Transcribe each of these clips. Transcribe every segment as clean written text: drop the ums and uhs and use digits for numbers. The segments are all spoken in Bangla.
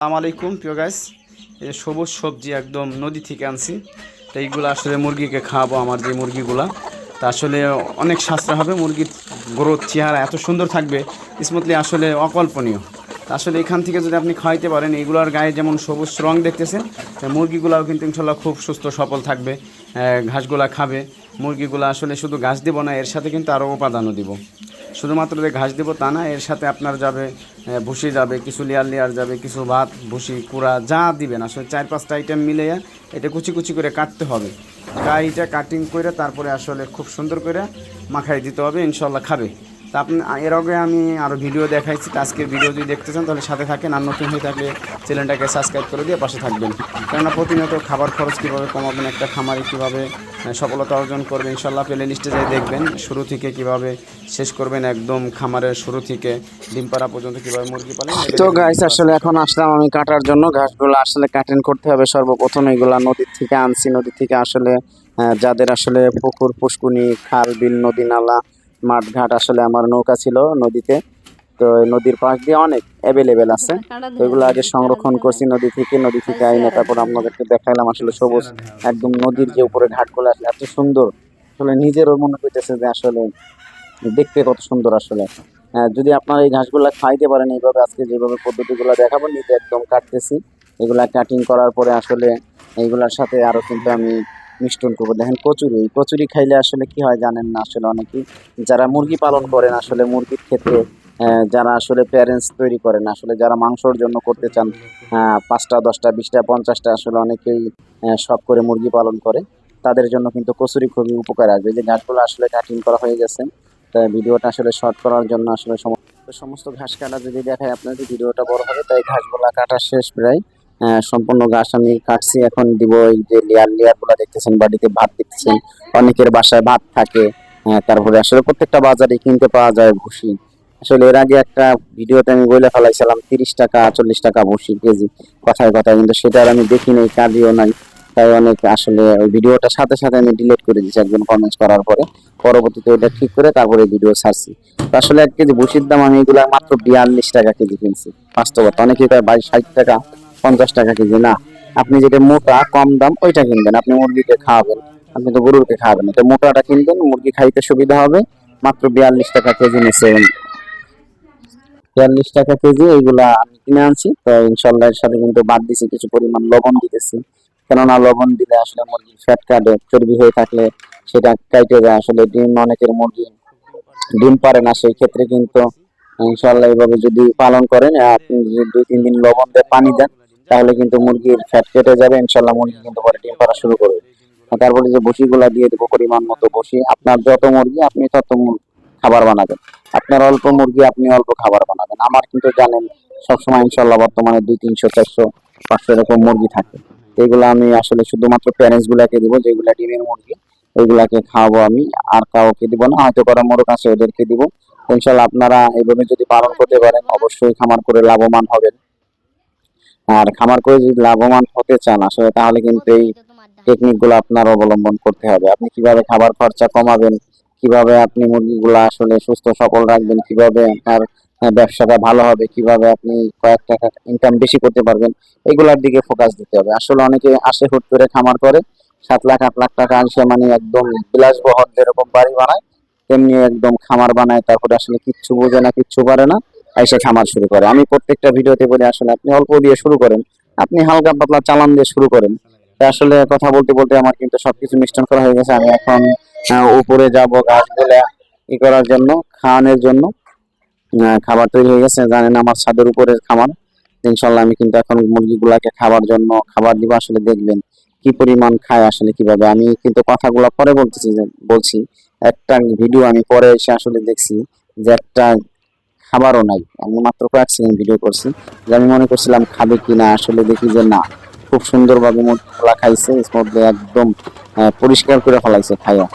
আসসালামু আলাইকুম প্রিয় গাইস, এই সবুজ সবজি একদম নদী থেকে আনছি। তো এইগুলো আসলে মুরগিকে খাওয়াবো। আমার যে মুরগিগুলা তা আসলে অনেক সাশ্রয় হবে। মুরগির গ্রোথ চেহারা এত সুন্দর থাকবে, স্মুথলি আসলে অকল্পনীয়। তা আসলে এখান থেকে যদি আপনি খাওয়াইতে পারেন, এইগুলোর গায়ে যেমন সবুজ রং দেখতেছেন, মুরগিগুলাও কিন্তু ইনশাল্লাহ খুব সুস্থ সবল থাকবে। ঘাসগুলা খাবে। মুরগিগুলো আসলে শুধু ঘাস দিব না, এর সাথে কিন্তু আরও উপাদানও দিব। শুধুমাত্র যে ঘাস দেবো তা না, এর সাথে আপনার যাবে ভুসি যাবে, কিছু লেয়ার যাবে, কিছু ভাত, ভুসি, কুড়া যা দিবেন আসলে 4-5টা আইটেম মিলে এটা কুচি কুচি করে কাটতে হবে। এইটা কাটিং করে তারপরে আসলে খুব সুন্দর করে মাখাই দিতে হবে, ইনশাল্লাহ খাবে। তা আপনি এর আগে আমি আরও ভিডিও দেখাইছি। তো আজকের ভিডিও যদি দেখতে চান তাহলে সাথে থাকেন, আর নতুন হয়ে থাকলে চ্যানেলটাকে সাবস্ক্রাইব করে দিয়ে পাশে থাকবেন। কেননা প্রতিনিয়ত খাবার খরচ কীভাবে কমাবেন, একটা খামারে কীভাবে সফলতা অর্জন করবেন, ইনশাল্লাহ প্লে লিস্টে যাই দেখবেন। শুরু থেকে কিভাবে শেষ করবেন, একদম খামারের শুরু থেকে ডিম পাড়া পর্যন্ত কিভাবে মুরগি পালেন। তো গাইস আসলে এখন আসলাম আমি কাটার জন্য। ঘাসগুলো আসলে কাটিং করতে হবে। সর্বপ্রথম এগুলা নদীর থেকে আনছি। নদী থেকে আসলে যাদের আসলে পুকুর, পুষ্কুনি, খাল, বিল, নদী, নালা, মাঠ ঘাট, আসলে আমার নৌকা ছিল নদীতে। তো নদীর পাশ দিয়ে অনেক অ্যাভেলেবেল আছে। তো এগুলো আগে সংরক্ষণ করছি নদী থেকে আইনে তারপর আপনাদেরকে দেখাইলাম। আসলে সবুজ একদম নদীর যে উপরে ঘাটগুলো আসলে এত সুন্দর, আসলে নিজেরও মনে হইতেছে যে আসলে দেখতে কত সুন্দর আসলে। যদি আপনারা এই ঘাসগুলা খাইতে পারেন এইভাবে, আজকে যেভাবে পদ্ধতিগুলো দেখাবো, নিজে একদম কাটতেছি। এগুলা কাটিং করার পরে আসলে এইগুলার সাথে আরো কিন্তু আমি মিষ্টন করবো। দেখেন কচুরি, এই কচুরি খাইলে আসলে কি হয় জানেন না? আসলে অনেকেই যারা মুরগি পালন করেন, আসলে মুরগির ক্ষেত্রে যারা আসলে প্যারেন্টস তৈরি করেন, আসলে যারা মাংসর জন্য করতে চান, 5টা 10টা 20টা 50টা, আসলে অনেকেই শখ করে মুরগি পালন করে, তাদের জন্য কিন্তু কচুরি খুবই উপকার আসবে। যে ঘাসগুলো আসলে কাটিং করা হয়ে গেছে, তাই ভিডিওটা আসলে শর্ট করার জন্য আসলে সমস্ত ঘাস কাটা যদি দেখায় আপনাদের ভিডিওটা বড় হবে, তাই ঘাসগুলা কাটা শেষ প্রায়। সম্পূর্ণ ঘাস আমি কাটছি। এখন দিব এই যে লেয়ার গুলা দেখতেছেন, বাড়িতে ভাত দেখতেছেন, অনেকের বাসায় ভাত থাকে। তারপরে আসলে প্রত্যেকটা বাজারে কিনতে পাওয়া যায় ভুসি। আসলে এর আগে একটা ভিডিওতে আমি বলে ফেলাইছিলাম 30 টাকা 40 টাকা ভুসি কেজি, কথায় কথায়, কিন্তু সেটা আর আমি দেখি নাই, কাজেও নাই। তাই অনেক আসলে ওই ভিডিওটার সাথে সাথে আমি ডিলিট করে দিয়েছি একজন কমেন্টস করার পরে। পরবর্তীতে ওইটা ঠিক করে তারপরে ভিডিও ছাড়ছি। তো আসলে 1 কেজি ভুসির দাম আমি এগুলা মাত্র 42 টাকা কেজি কিনছি। বাস্তবতা অনেকে কয় 60 টাকা 50 টাকা কেজি। না, আপনি যেটা মোটা কম দাম ওইটা কিনবেন। আপনি মুরগিকে খাওয়াবেন, আপনি তো গরুকে খাওয়াবেন, এটা মোটাটা কিনবেন, মুরগি খাইতে সুবিধা হবে। মাত্র 42 টাকা কেজি নিচ্ছে। 42 টাকা কেজি এইগুলা আমি কিনে আনছি। তো ইনশাল্লাহ এর সাথে কিন্তু বাদ দিছি কিছু পরিমাণ লবণ দিতেছি। কেননা লবণ দিলে আসলে মুরগির ফ্যাট কাটে, চর্বি হয়ে থাকলে সেটা কাইটে যায়। আসলে ডিম অনেকের মুরগি ডিম পারে না, সেই ক্ষেত্রে কিন্তু ইনশাল্লাহ এইভাবে যদি পালন করেন, আপনি যদি 2-3 দিন লবণ দিয়ে পানি দেন, তাহলে কিন্তু মুরগির ফ্যাট কেটে যাবে। ইনশাল্লাহ মুরগি কিন্তু পরে ডিম পাড়া শুরু করবে। আর তারপরে যে ভুসিগুলা দিয়ে দেবো পরিমাণ মতো ভুসি। আপনার যত মুরগি আপনি তত খাবার বানাবেন। আপনার অল্প মুরগি আপনি অল্প খাবার বানাবেন। আমার কিন্তু জানেন সবসময় ইনশাল্লাহ বর্তমানে 200, 300, 400, 500 এরকম মুরগি থাকে। এগুলো আমি আসলে শুধুমাত্র প্যারেন্টস গুলাকে দিব, যেগুলা ডিমের মুরগি, ওইগুলাকে খাওয়াবো আমি। আর কাউকে দিব না, হয়তো করা মোরগ আছে ওদেরকে দিব। ইনশাল্লাহ আপনারা এইভাবে যদি পালন করতে পারেন, অবশ্যই খামার করে লাভবান হবেন। আর খামার করে যদি লাভবান হতে চান আসলে, তাহলে কিন্তু এই টেকনিক গুলো আপনার অবলম্বন করতে হবে। আপনি কিভাবে খাবার খরচা কমাবেন, কিভাবে আপনি মুরগিগুলা আসলে সুস্থ সবল রাখবেন, কিভাবে আপনার ব্যবসাটা ভালো হবে, কিভাবে আপনি কয়েক টাকা ইনকাম বেশি করতে পারবেন, এগুলার দিকে ফোকাস দিতে হবে। আসলে অনেকে আসে হুট করে খামার করে, 7 লাখ 8 লাখ টাকা আসে, মানে একদম বিলাসবহর যেরকম বাড়ি বানায় তেমনি একদম খামার বানায়। তারপরে আসলে কিচ্ছু বোঝে না, কিচ্ছু পারে না, এসে খামার শুরু করে। আমি প্রত্যেকটা ভিডিওতে বলি আসলে আপনি অল্প দিয়ে শুরু করেন, আপনি হালকা পাতলা চালান দিয়ে শুরু করেন। তা আসলে কথা বলতে বলতে আমার কিন্তু সবকিছু মিশ্রণ করা হয়ে গেছে। আমি এখন উপরে যাব গাছগুলা করার জন্য, খাওয়ানোর জন্য। খাবার তৈরি হয়ে গেছে, জানেন আমার ছাদের উপরের খামার। ইনশাল্লাহ আমি কিন্তু এখন মুরগিগুলাকে খাবার জন্য খাবার দিব। আসলে দেখবেন কি পরিমাণ খায়, আসলে কিভাবে। আমি কিন্তু কথাগুলো পরে বলছি। একটা ভিডিও আমি পরে এসে আসলে দেখছি যে একটা খাবারও নাই। আমি মাত্র কয়েক সেকেন্ড ভিডিও করছি, যে আমি মনে করছিলাম খাবে কিনা, আসলে দেখি যে না, খুব সুন্দরভাবে মুরগিগুলা খাইছে, মধ্যে একদম পরিষ্কার করে ফেলাইছে খাইয়া।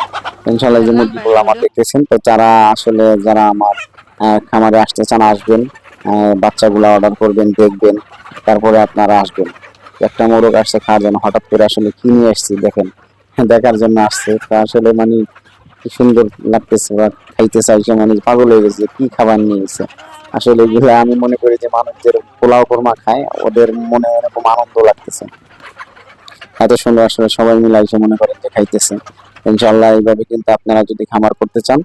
ইনশাল্লাহ যে মুরগিগুলো আমার দেখতেছেন, তো যারা আমার খামারে আসতে চান আসবেন, বাচ্চাগুলা অর্ডার করবেন, দেখবেন, তারপরে আপনারা আসবেন। একটা মোরগ আসছে খাওয়ার জন্য, হঠাৎ করে আসলে কি নিয়ে আসছি দেখেন, দেখার জন্য আসছে। তা আসলে কি সুন্দর লাগতেছে বা খাইতে চাইছে, পাগল হয়ে গেছে কি খাবার নিয়ে এসে। আসলে এগুলো আমি মনে করি যে মানুষদের পোলাও কোরমা খায় ওদের মনে এরকম আনন্দ লাগতেছে, এত সুন্দর আসলে সবাই মিলে এসে মনে করেন যে খাইতেছে। ইনশাল্লাহ এইভাবে কিন্তু আপনারা যদি খামার করতে চান,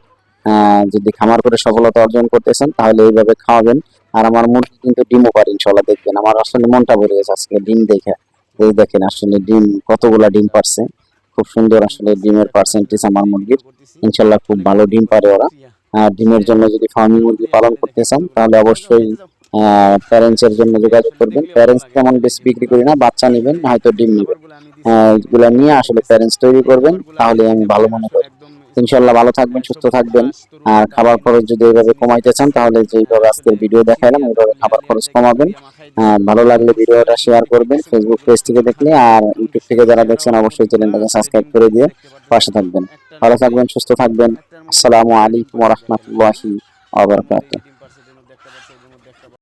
যদি খামার করে সফলতা অর্জন করতেছেন তাহলে এইভাবে খাওয়াবেন। আর আমার মুরগি কিন্তু ডিমও পারে ইনশাল্লাহ, দেখবেন আমার আসলে মনটা ভরে গেছে আজকে ডিম দেখে। এই দেখেন আসলে ডিম কতগুলা ডিম পারছে, খুব সুন্দর আসলে ডিমের পার্সেন্টেজ আমার মুরগির। ইনশাল্লাহ খুব ভালো ডিম পারে ওরা। ডিমের জন্য যদি ফার্মি মুরগি পালন করতে চান তাহলে অবশ্যই প্যারেন্টস এর জন্য যোগাযোগ করবেন। প্যারেন্টস তেমন বেশি বিক্রি করি না, বাচ্চা নেবেন হয়তো ডিম নেবেন, এগুলা নিয়ে আসলে প্যারেন্টস তৈরি করবেন, তাহলে আমি ভালো মনে করি। ইনশাল্লাহ ভালো থাকবেন, সুস্থ থাকবেন। আর খাবার খরচ যদি এইভাবে কমাইতে চান তাহলে যেইভাবে আজকের ভিডিও দেখাইলাম এইভাবে খাবার খরচ কমাবেন। ভালো লাগলে ভিডিওটা শেয়ার করবেন ফেসবুক পেজ থেকে দেখলে, আর ইউটিউব থেকে যারা দেখছেন অবশ্যই চ্যানেলটাকে সাবস্ক্রাইব করে দিয়ে পাশে থাকবেন। ভালো থাকবেন, সুস্থ থাকবেন। আসসালামু আলাইকুম ওয়া রাহমাতুল্লাহি ওয়া বারাকাতুহু।